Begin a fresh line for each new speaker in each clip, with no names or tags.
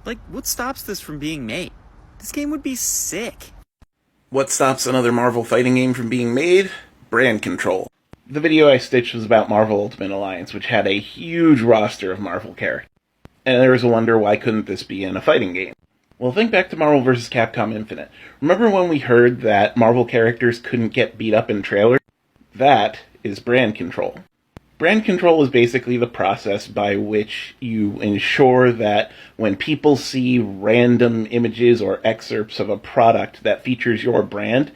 Like, what stops this from being made? This game would be sick.
What stops another Marvel fighting game from being made? Brand control. The video I stitched was about Marvel Ultimate Alliance, which had a huge roster of Marvel characters. And there was a wonder, why couldn't this be in a fighting game? Well, think back to Marvel vs. Capcom Infinite. Remember when we heard that Marvel characters couldn't get beat up in trailers? That is brand control. Brand control is basically the process by which you ensure that when people see random images or excerpts of a product that features your brand,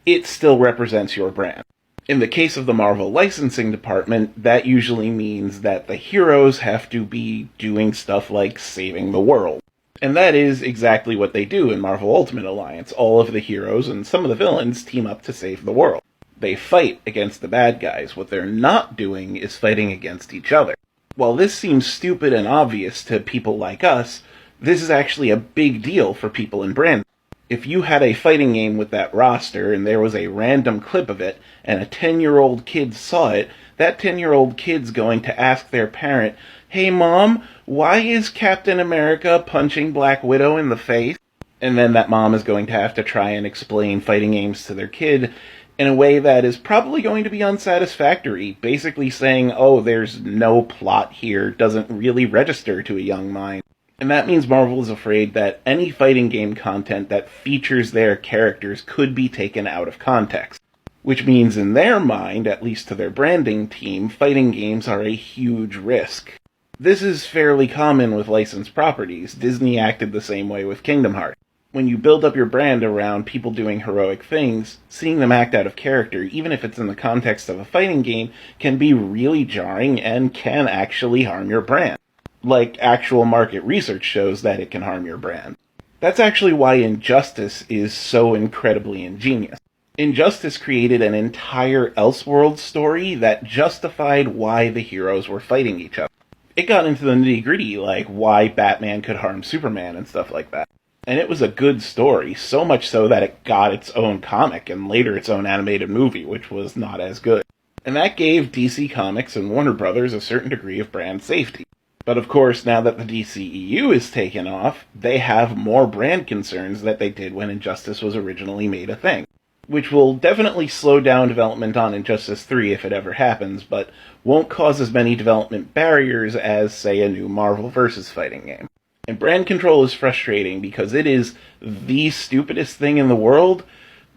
it still represents your brand. In the case of the Marvel licensing department, that usually means that the heroes have to be doing stuff like saving the world. And that is exactly what they do in Marvel Ultimate Alliance. All of the heroes and some of the villains team up to save the world. They fight against the bad guys. What they're not doing is fighting against each other. While this seems stupid and obvious to people like us, this is actually a big deal for people in brand. If you had a fighting game with that roster and there was a random clip of it and a 10-year-old kid saw it, that 10-year-old kid's going to ask their parent, "Hey mom, why is Captain America punching Black Widow in the face?" And then that mom is going to have to try and explain fighting games to their kid in a way that is probably going to be unsatisfactory, basically saying, oh, there's no plot here, doesn't really register to a young mind. And that means Marvel is afraid that any fighting game content that features their characters could be taken out of context. Which means in their mind, at least to their branding team, fighting games are a huge risk. This is fairly common with licensed properties. Disney acted the same way with Kingdom Hearts. When you build up your brand around people doing heroic things, seeing them act out of character, even if it's in the context of a fighting game, can be really jarring and can actually harm your brand. Like, actual market research shows that it can harm your brand. That's actually why Injustice is so incredibly ingenious. Injustice created an entire Elseworld story that justified why the heroes were fighting each other. It got into the nitty-gritty, like why Batman could harm Superman and stuff like that. And it was a good story, so much so that it got its own comic and later its own animated movie, which was not as good. And that gave DC Comics and Warner Brothers a certain degree of brand safety. But of course, now that the DCEU is taken off, they have more brand concerns that they did when Injustice was originally made a thing. Which will definitely slow down development on Injustice 3 if it ever happens, but won't cause as many development barriers as, say, a new Marvel vs. fighting game. And brand control is frustrating because it is the stupidest thing in the world,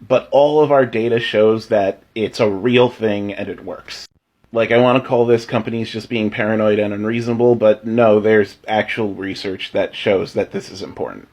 but all of our data shows that it's a real thing and it works. Like, I want to call this companies just being paranoid and unreasonable, but no, there's actual research that shows that this is important.